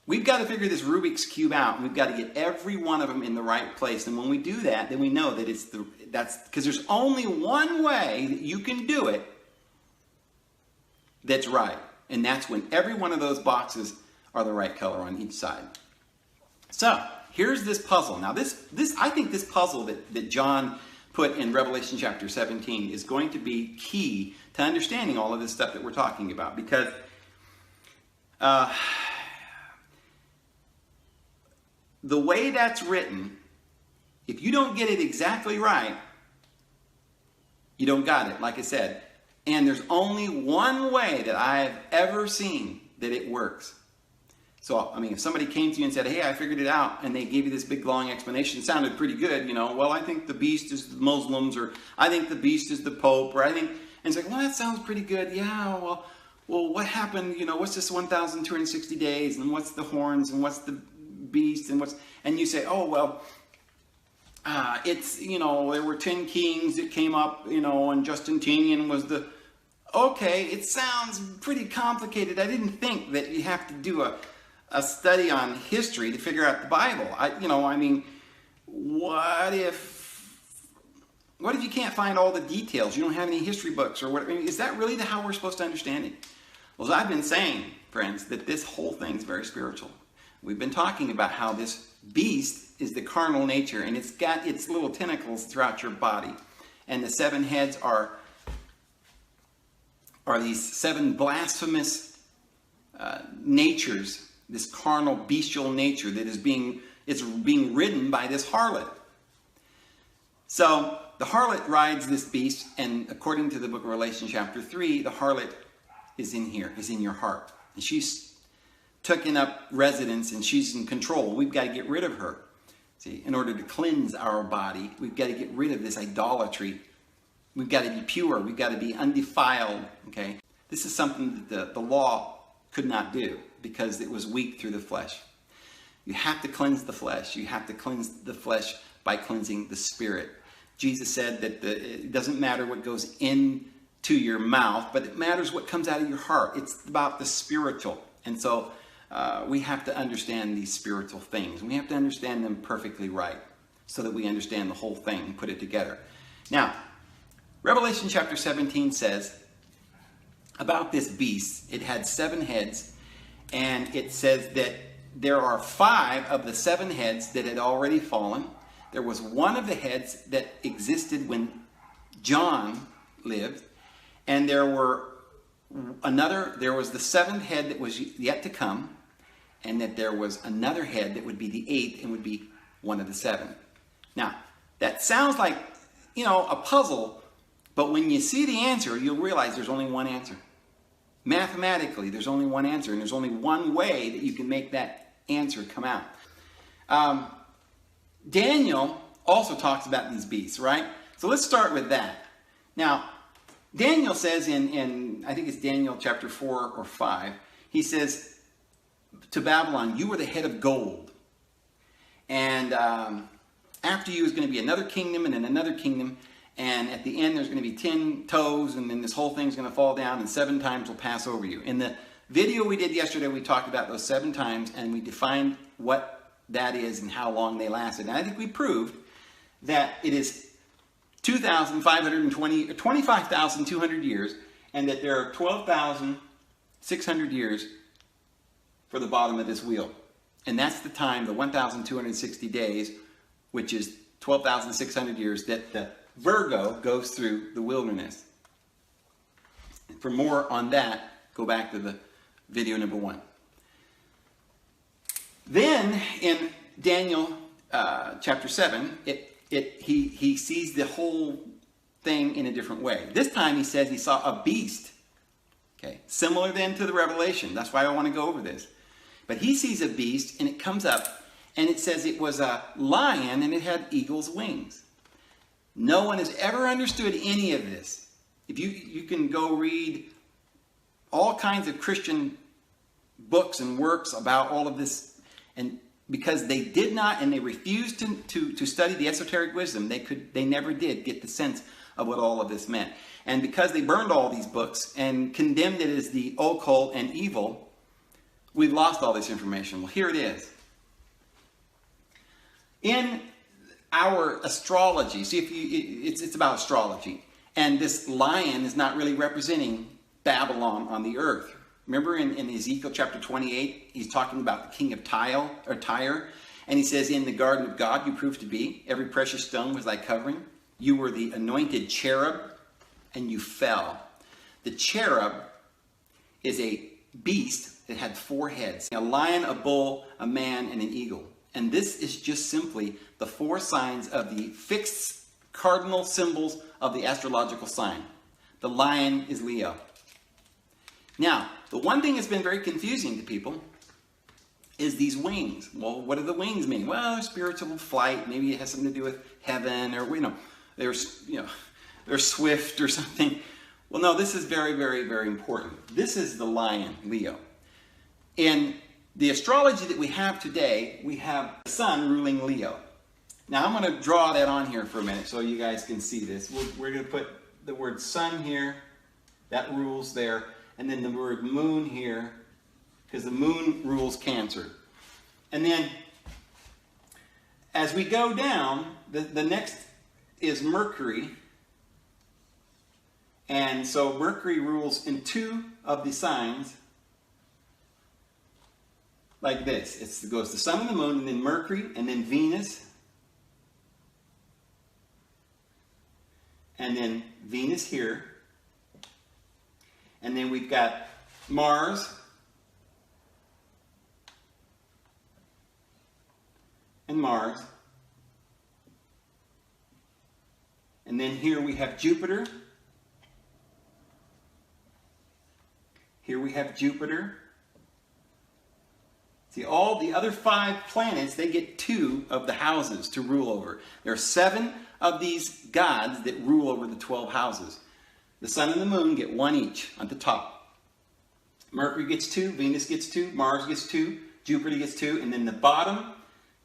we've got to figure this Rubik's Cube out. And we've got to get every one of them in the right place. And when we do that, then we know that that's because there's only one way that you can do it that's right. And that's when every one of those boxes are the right color on each side. So here's this puzzle. Now I think this puzzle that John put in Revelation chapter 17 is going to be key to understanding all of this stuff that we're talking about. Because the way that's written, if you don't get it exactly right, you don't got it, like I said. And there's only one way that I've ever seen that it works. So, I mean, if somebody came to you and said, hey, I figured it out, and they gave you this big, long explanation, it sounded pretty good, well, I think the beast is the Muslims, or I think the beast is the Pope, or I think, and it's like, well, that sounds pretty good, yeah, well, what happened, what's this 1,260 days, and what's the horns, and what's the beast, and you say, oh, well, it's, there were 10 kings that came up, and Justinian was the, okay, it sounds pretty complicated. I didn't think that you have to do a study on history to figure out the Bible. What if you can't find all the details? You don't have any history books or what? Is that really how we're supposed to understand it? Well, as I've been saying, friends, that this whole thing's very spiritual. We've been talking about how this beast is the carnal nature, and it's got its little tentacles throughout your body. And the 7 heads are these 7 blasphemous natures, this carnal, bestial nature that is being ridden by this harlot. So the harlot rides this beast, and according to the book of Revelation chapter 3, the harlot is in here, is in your heart. And she's taken up residence, and she's in control. We've got to get rid of her. See, in order to cleanse our body, we've got to get rid of this idolatry. We've got to be pure. We've got to be undefiled. Okay, this is something that the law could not do because it was weak through the flesh. You have to cleanse the flesh. You have to cleanse the flesh by cleansing the spirit. Jesus said that it doesn't matter what goes into your mouth, but it matters what comes out of your heart. It's about the spiritual. And so we have to understand these spiritual things. We have to understand them perfectly right so that we understand the whole thing and put it together. Now, Revelation chapter 17 says about this beast, it had 7 heads, and it says that there are 5 of the 7 heads that had already fallen. There was one of the heads that existed when John lived, and there was the 7th head that was yet to come, and that there was another head that would be the 8th and would be one of the 7. Now, that sounds like, a puzzle, but when you see the answer, you'll realize there's only one answer. Mathematically, there's only one answer, and there's only one way that you can make that answer come out. Daniel also talks about these beasts, right? So let's start with that. Now, Daniel says in I think it's Daniel chapter 4 or 5, he says to Babylon, you were the head of gold. And after you is going to be another kingdom and then another kingdom. And at the end, there's going to be 10 toes, and then this whole thing's going to fall down, and 7 times will pass over you. In the video we did yesterday, we talked about those 7 times, and we defined what that is and how long they lasted. And I think we proved that it is 25,200 years, and that there are 12,600 years for the bottom of this wheel. And that's the time, the 1,260 days, which is 12,600 years, that the Virgo goes through the wilderness. For more on that, go back to the video number 1. Then in Daniel chapter 7, he sees the whole thing in a different way. This time he says he saw a beast. Okay, similar then to the Revelation. That's why I want to go over this. But he sees a beast, and it comes up, and it says it was a lion, and it had eagle's wings. No one has ever understood any of this. If you can go read all kinds of Christian books and works about all of this, and because they did not and they refused to study the esoteric wisdom, they never did get the sense of what all of this meant. And because they burned all these books and condemned it as the occult and evil, we've lost all this information. Well, here it is. In our astrology, see, it's about astrology, and this lion is not really representing Babylon on the earth. Remember in Ezekiel chapter 28, he's talking about the king of Tyre, and he says, in the garden of God you proved to be, every precious stone was thy covering. You were the anointed cherub, and you fell. The cherub is a beast that had 4 heads, a lion, a bull, a man, and an eagle. And this is just simply the 4 signs of the fixed cardinal symbols of the astrological sign. The lion is Leo. Now, the one thing that's been very confusing to people is these wings. Well, what do the wings mean? Well, they're spiritual flight. Maybe it has something to do with heaven, or they're swift or something. Well, no, this is very, very, very important. This is the lion, Leo. In the astrology that we have today, we have the sun ruling Leo. Now, I'm going to draw that on here for a minute so you guys can see this. We're going to put the word sun here. That rules there. And then the word moon here, because the moon rules Cancer. And then, as we go down, the next is Mercury. And so Mercury rules in 2 of the signs, like this. It goes the sun and the moon, and then Mercury, and then Venus, and then Venus here, and then we've got Mars, and Mars, and then here we have Jupiter. Here we have Jupiter. See, all the other 5 planets, they get 2 of the houses to rule over. There are 7 of these gods that rule over the 12 houses. The sun and the moon get 1 each at the top. Mercury gets 2, Venus gets 2, Mars gets 2, Jupiter gets 2, and then the bottom,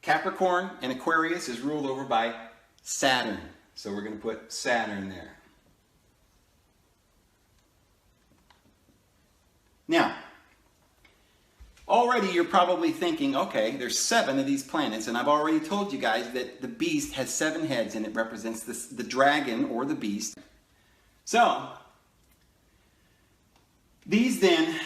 Capricorn and Aquarius, is ruled over by Saturn. So we're going to put Saturn there. Now, already you're probably thinking, okay, there's 7 of these planets, and I've already told you guys that the beast has 7 heads, and it represents the dragon or the beast. So, these then,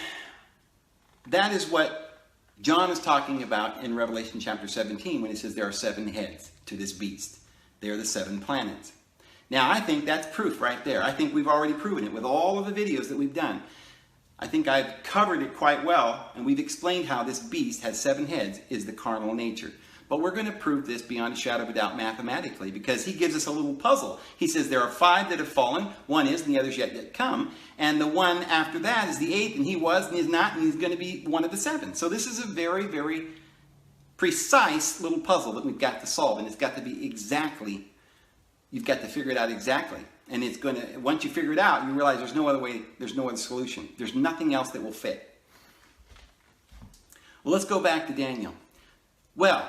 that is what John is talking about in Revelation chapter 17 when he says there are 7 heads to this beast. They are the 7 planets. Now, I think that's proof right there. I think we've already proven it with all of the videos that we've done. I think I've covered it quite well, and we've explained how this beast has 7 heads, is the carnal nature. But we're going to prove this beyond a shadow of a doubt mathematically, because he gives us a little puzzle. He says there are 5 that have fallen, 1 is, and the other's yet to come. And the one after that is the 8th, and he was, and he's not, and he's going to be one of the 7. So this is a very, very precise little puzzle that we've got to solve, and it's got to be exactly, you've got to figure it out exactly. And it's going to, once you figure it out, you realize there's no other way, there's no other solution. There's nothing else that will fit. Well, let's go back to Daniel. Well,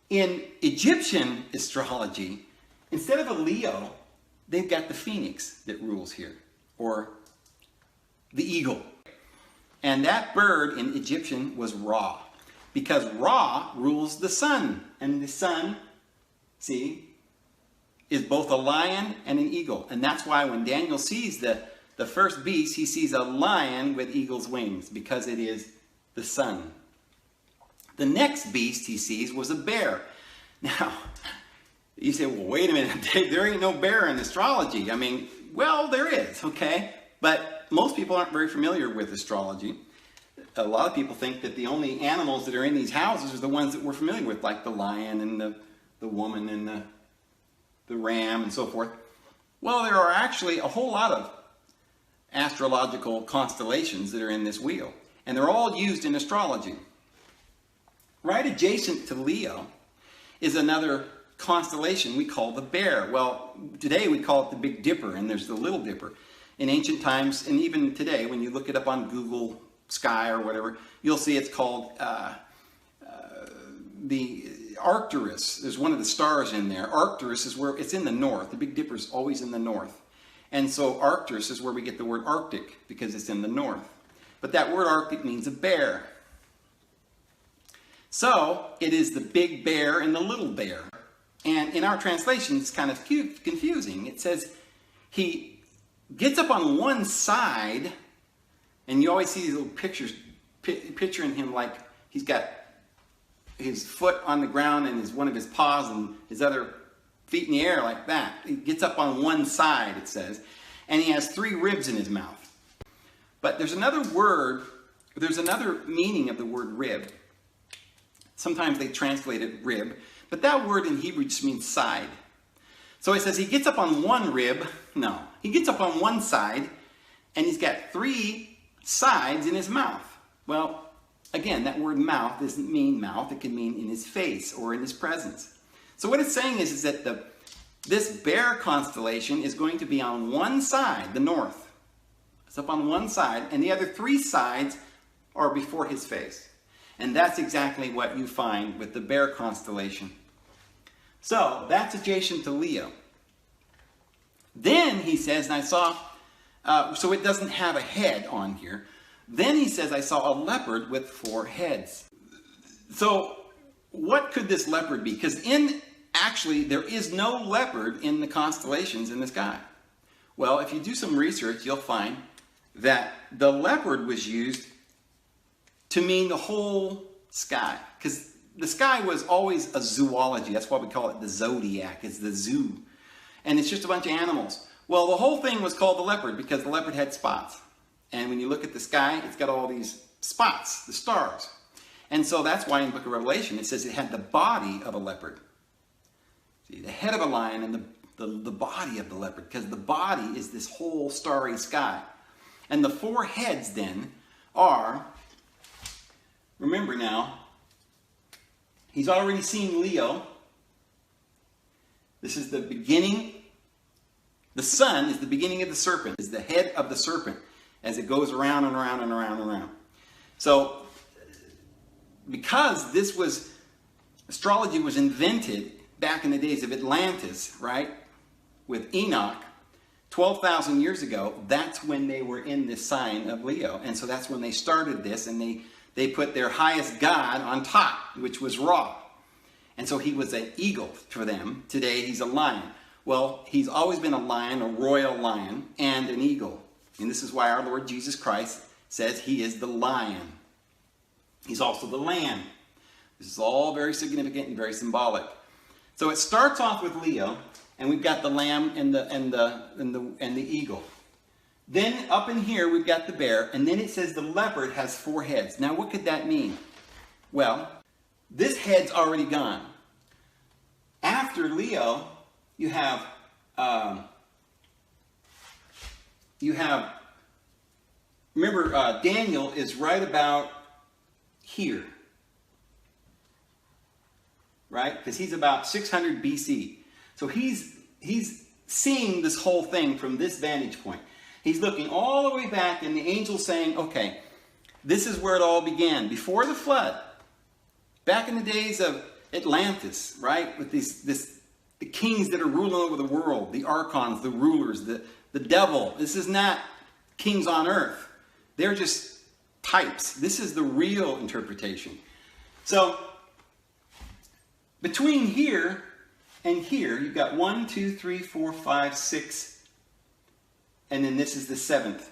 in Egyptian astrology, instead of a Leo, they've got the phoenix that rules here, or the eagle. And that bird in Egyptian was Ra, because Ra rules the sun. And the sun, see, is both a lion and an eagle. And that's why when Daniel sees the first beast, he sees a lion with eagle's wings, because it is the sun. The next beast he sees was a bear. Now, you say, well, wait a minute, there ain't no bear in astrology. I mean, well, there is, okay? But most people aren't very familiar with astrology. A lot of people think that the only animals that are in these houses are the ones that we're familiar with, like the lion and the woman and the ram and so forth. Well, there are actually a whole lot of astrological constellations that are in this wheel, and they're all used in astrology. Right adjacent to Leo is another constellation we call the Bear. Well, today we call it the Big Dipper, and there's the Little Dipper. In ancient times, and even today, when you look it up on Google Sky or whatever, you'll see it's called the Arcturus. There's one of the stars in there. Arcturus is where it's in the north. The Big Dipper is always in the north. And so Arcturus is where we get the word Arctic, because it's in the north. But that word Arctic means a bear. So it is the big bear and the little bear. And in our translation, it's kind of confusing. It says he gets up on one side, and you always see these little pictures, picturing him like he's got his foot on the ground and one of his paws and his other feet in the air like that. He gets up on one side, it says, and he has 3 ribs in his mouth. But there's another word, there's another meaning of the word rib. Sometimes they translate it rib, but that word in Hebrew just means side. So it says he gets up on one rib. No, he gets up on one side, and he's got 3 sides in his mouth. Well, again, that word mouth doesn't mean mouth. It can mean in his face or in his presence. So what it's saying is that this bear constellation is going to be on one side, the north. It's up on one side, and the other 3 sides are before his face. And that's exactly what you find with the bear constellation. So that's adjacent to Leo. Then he says, and I saw, so it doesn't have a head on here. Then he says, I saw a leopard with 4 heads. So what could this leopard be? Because actually, there is no leopard in the constellations in the sky. Well, if you do some research, you'll find that the leopard was used to mean the whole sky. Because the sky was always a zoology. That's why we call it the zodiac. It's the zoo. And it's just a bunch of animals. Well, the whole thing was called the leopard because the leopard had spots. And when you look at the sky, it's got all these spots, the stars. And so that's why in the book of Revelation it says it had the body of a leopard. See, the head of a lion and the body of the leopard, because the body is this whole starry sky. And the 4 heads then are, remember now, he's already seen Leo. This is the beginning. The sun is the beginning of the serpent, is the head of the serpent as it goes around and around and around and around. So, because astrology was invented back in the days of Atlantis, right, with Enoch, 12,000 years ago, that's when they were in this sign of Leo. And so that's when they started this, and they put their highest god on top, which was Ra. And so he was an eagle for them. Today he's a lion. Well, he's always been a lion, a royal lion, and an eagle. And this is why our Lord Jesus Christ says he is the lion. He's also the lamb. This is all very significant and very symbolic. So it starts off with Leo, and we've got the lamb and the eagle. Then up in here we've got the bear, and then it says the leopard has 4 heads. Now what could that mean? Well, this head's already gone. After Leo, you have remember Daniel is right about here, right? Because he's about 600 BC. So he's seeing this whole thing from this vantage point. He's looking all the way back, and the angel's saying, okay, this is where it all began. Before the flood, back in the days of Atlantis, right? With the kings that are ruling over the world, the archons, the rulers, the devil. This is not kings on earth. They're just types. This is the real interpretation. So, between here and here, you've got 1, 2, 3, 4, 5, 6, and then this is the 7th.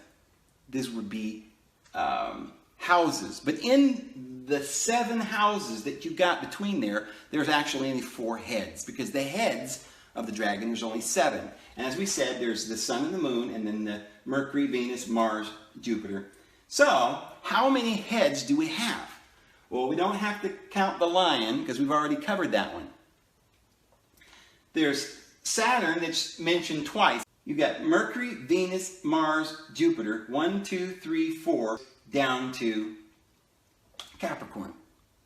This would be houses. But in the 7 houses that you've got between there, there's actually only 4 heads, because the heads of the dragon, there's only 7. And as we said, there's the sun and the moon, and then the Mercury, Venus, Mars, Jupiter. So, how many heads do we have? Well, we don't have to count the lion, because we've already covered that one. There's Saturn that's mentioned twice. You've got Mercury, Venus, Mars, Jupiter, 1, 2, 3, 4, down to Capricorn.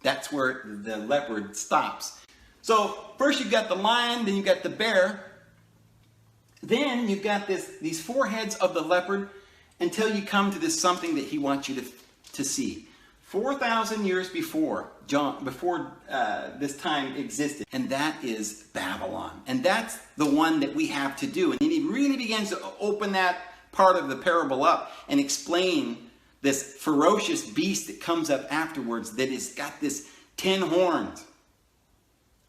That's where the leopard stops. So first you've got the lion, then you've got the bear. Then you've got these 4 heads of the leopard until you come to this something that he wants you to see. 4,000 years before this time existed, and that is Babylon. And that's the one that we have to do. And he really begins to open that part of the parable up and explain this ferocious beast that comes up afterwards that has got this 10 horns,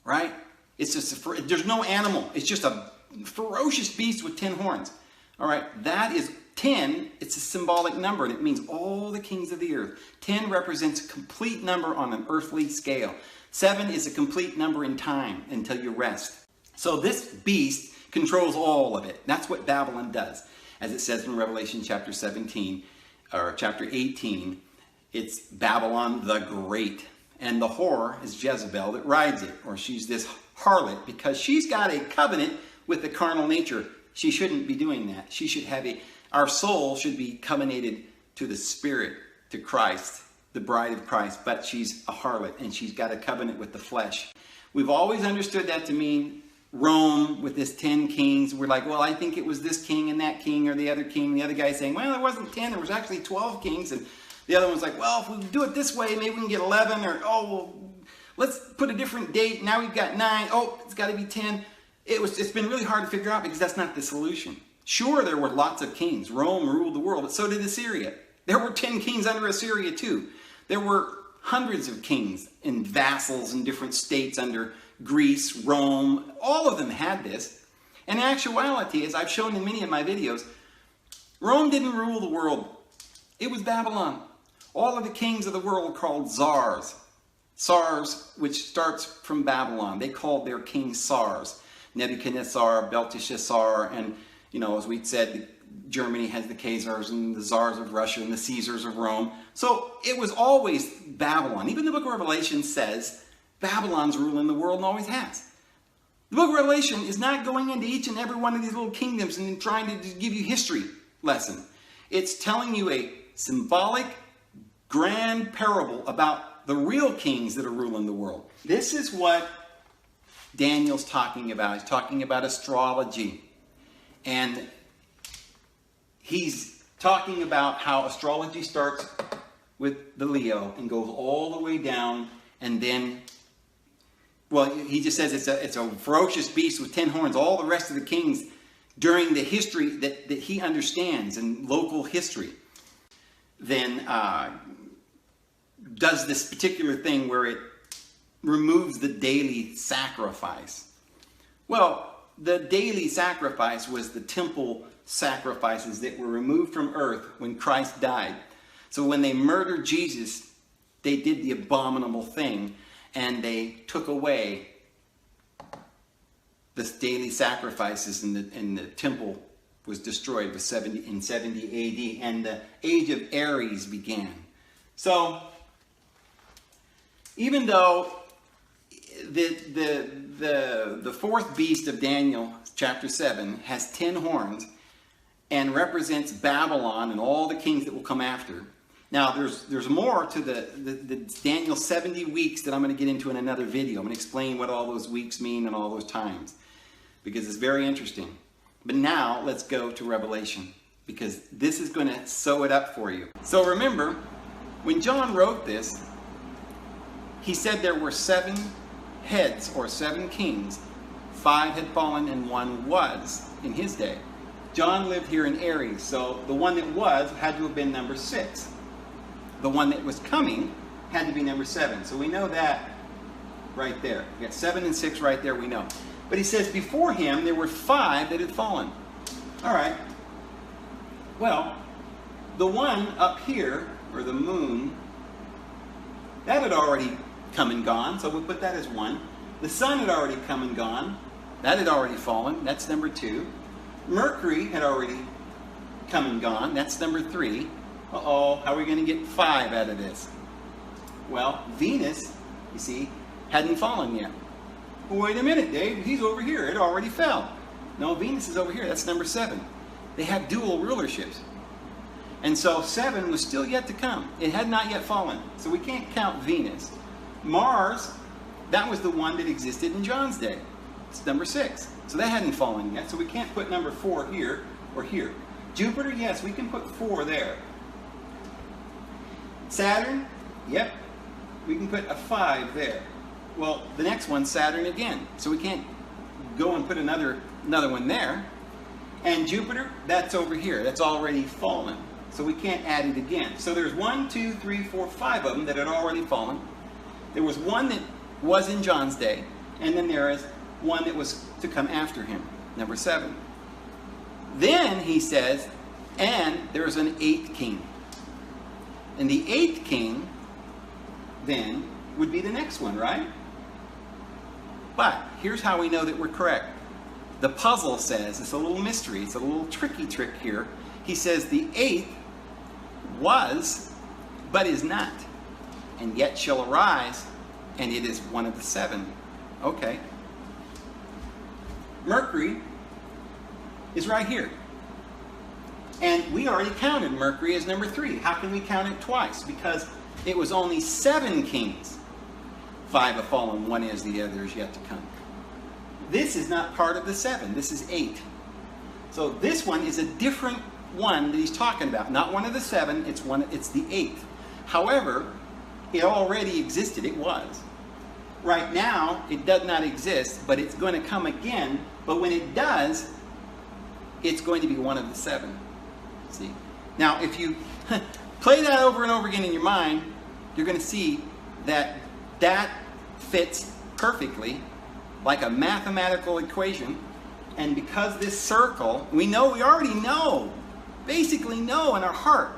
right? It's just there's no animal. It's just a ferocious beast with 10 horns. All right, that is 10. It's a symbolic number, and it means all the kings of the earth. 10 represents a complete number on an earthly scale. 7 is a complete number in time until you rest. So this beast controls all of it. That's what Babylon does. As it says in Revelation chapter 17, or chapter 18, it's Babylon the Great. And the whore is Jezebel that rides it, or she's this harlot, because she's got a covenant with the carnal nature. She shouldn't be doing that. She should have our soul should be covenanted to the Spirit, to Christ, the bride of Christ, but she's a harlot, and she's got a covenant with the flesh. We've always understood that to mean Rome with this 10 kings. We're like, well, I think it was this king and that king or the other king. The other guy's saying, well, there wasn't 10, there was actually 12 kings. And the other one's like, well, if we do it this way, maybe we can get 11. Or, oh, well, let's put a different date. Now we've got 9. Oh, it's got to be 10. It's been really hard to figure out because that's not the solution. Sure, there were lots of kings. Rome ruled the world, but so did Assyria. There were 10 kings under Assyria too. There were hundreds of kings and vassals in different states under Greece, Rome. All of them had this. And in actuality, as I've shown in many of my videos, Rome didn't rule the world. It was Babylon. All of the kings of the world were called czars. Tsars, which starts from Babylon. They called their kings czars. Nebuchadnezzar, Belteshazzar, and, as we said, Germany has the Khazars and the Tsars of Russia and the Caesars of Rome. So it was always Babylon. Even the book of Revelation says Babylon's ruling the world and always has. The book of Revelation is not going into each and every one of these little kingdoms and trying to just give you history lesson. It's telling you a symbolic, grand parable about the real kings that are ruling the world. This is what Daniel's talking about. He's talking about astrology. And he's talking about how astrology starts with the Leo and goes all the way down, and then, well, he just says it's a ferocious beast with 10 horns. All the rest of the kings during the history that he understands and local history, then does this particular thing where it removes the daily sacrifice. Well, the daily sacrifice was the temple sacrifices that were removed from earth when Christ died. So when they murdered Jesus, they did the abominable thing, and they took away the daily sacrifices in the temple was destroyed. It was in 70 AD, and the age of Aries began. So, even though the fourth beast of Daniel, chapter 7, has 10 horns and represents Babylon and all the kings that will come after. Now, there's more to the Daniel 70 weeks that I'm going to get into in another video. I'm going to explain what all those weeks mean and all those times, because it's very interesting. But now, let's go to Revelation, because this is going to sew it up for you. So remember, when John wrote this, he said there were 7 heads, or 7 kings. 5 had fallen and 1 was in his day. John lived here in Aries, so the one that was had to have been number 6. The one that was coming had to be number 7. So we know that right there. We got 7 and 6 right there, we know. But he says before him there were 5 that had fallen. All right. Well, the one up here, or the moon, that had already come and gone, so we'll put that as 1. The sun had already come and gone. That had already fallen. That's number 2. Mercury had already come and gone. That's number 3. Uh-oh, how are we going to get 5 out of this? Well, Venus, you see, hadn't fallen yet. Well, wait a minute, Dave. He's over here. It already fell. No, Venus is over here. That's number 7. They have dual rulerships. And so 7 was still yet to come. It had not yet fallen. So we can't count Venus. Mars, that was the one that existed in John's day. It's number 6. So that hadn't fallen yet. So we can't put number 4 here or here. Jupiter, yes, we can put 4 there. Saturn, yep, we can put a 5 there. Well, the next one's Saturn again. So we can't go and put another one there. And Jupiter, that's over here. That's already fallen. So we can't add it again. So there's 1, 2, 3, 4, 5 of them that had already fallen. There was one that was in John's day. And then there is one that was to come after him, number 7. Then he says, and there's an 8th king. And the 8th king, then, would be the next one, right? But here's how we know that we're correct. The puzzle says, it's a little mystery, it's a little tricky trick here. He says the 8th was, but is not, and yet shall arise, and it is one of the 7. Okay. Mercury is right here. And we already counted Mercury as number 3. How can we count it twice? Because it was only 7 kings. 5 have fallen, 1 is, the other is yet to come. This is not part of the 7. This is 8. So this one is a different one that he's talking about. Not one of the 7, it's the 8th. However, it already existed. It was. Right now, it does not exist, but it's going to come again. But when it does, it's going to be one of the 7. See? Now, if you play that over and over again in your mind, you're going to see that that fits perfectly like a mathematical equation. And because this circle, we already know, basically know in our heart,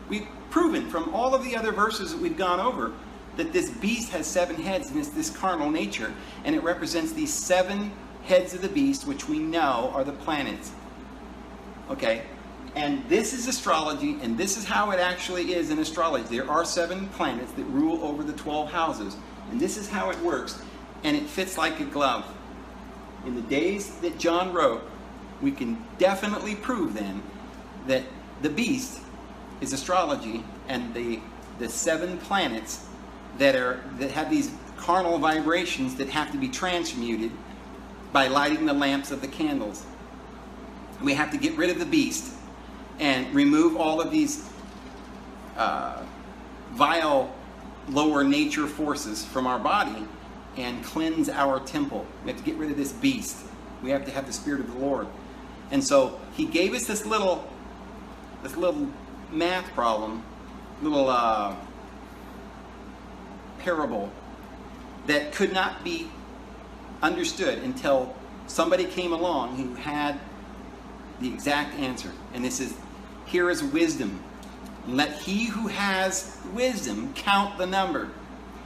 we've proven from all of the other verses that we've gone over, that this beast has 7 heads and it's this carnal nature, and it represents these 7 heads of the beast, which we know are the planets. Okay? And this is astrology, and this is how it actually is in astrology. There are 7 planets that rule over the 12 houses, and this is how it works, and it fits like a glove. In the days that John wrote, we can definitely prove then that the beast is astrology, and the 7 planets that have these carnal vibrations that have to be transmuted by lighting the lamps of the candles. We have to get rid of the beast and remove all of these vile lower nature forces from our body and cleanse our temple. We have to get rid of this beast. We have to have the Spirit of the Lord. And so he gave us this little math problem, little parable that could not be understood until somebody came along who had the exact answer. And this is, here is wisdom. Let he who has wisdom count the number.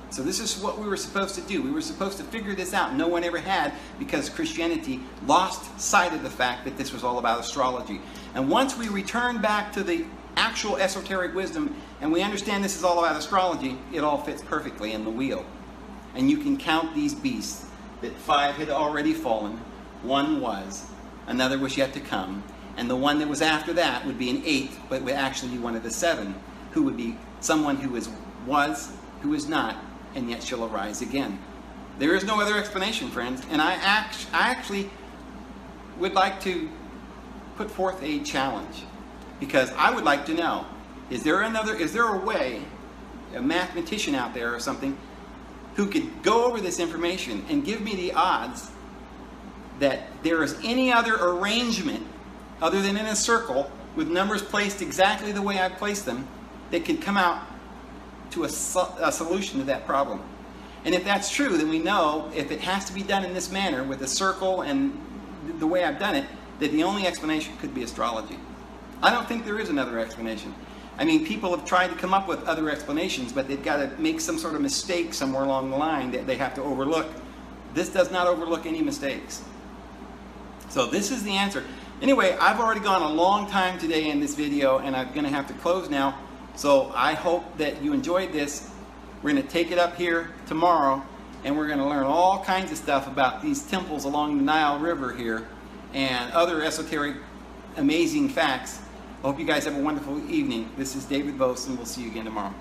So this is what we were supposed to do. We were supposed to figure this out. No one ever had, because Christianity lost sight of the fact that this was all about astrology. And once we return back to the actual esoteric wisdom and we understand this is all about astrology, it all fits perfectly in the wheel. And you can count these beasts, that 5 had already fallen, 1 was, another was yet to come, and the one that was after that would be an 8th, but would actually be one of the 7, who would be someone who was, who is not, and yet shall arise again. There is no other explanation, friends, and I actually would like to put forth a challenge, because I would like to know, is there a way, a mathematician out there or something, who could go over this information and give me the odds that there is any other arrangement other than in a circle with numbers placed exactly the way I've placed them that could come out to a solution to that problem. And if that's true, then we know if it has to be done in this manner with a circle and the way I've done it, that the only explanation could be astrology. I don't think there is another explanation. I mean, people have tried to come up with other explanations, but they've got to make some sort of mistake somewhere along the line that they have to overlook. This does not overlook any mistakes. So this is the answer. Anyway, I've already gone a long time today in this video, and I'm going to have to close now. So I hope that you enjoyed this. We're going to take it up here tomorrow, and we're going to learn all kinds of stuff about these temples along the Nile River here and other esoteric, amazing facts. I hope you guys have a wonderful evening. This is David Vos, and we'll see you again tomorrow.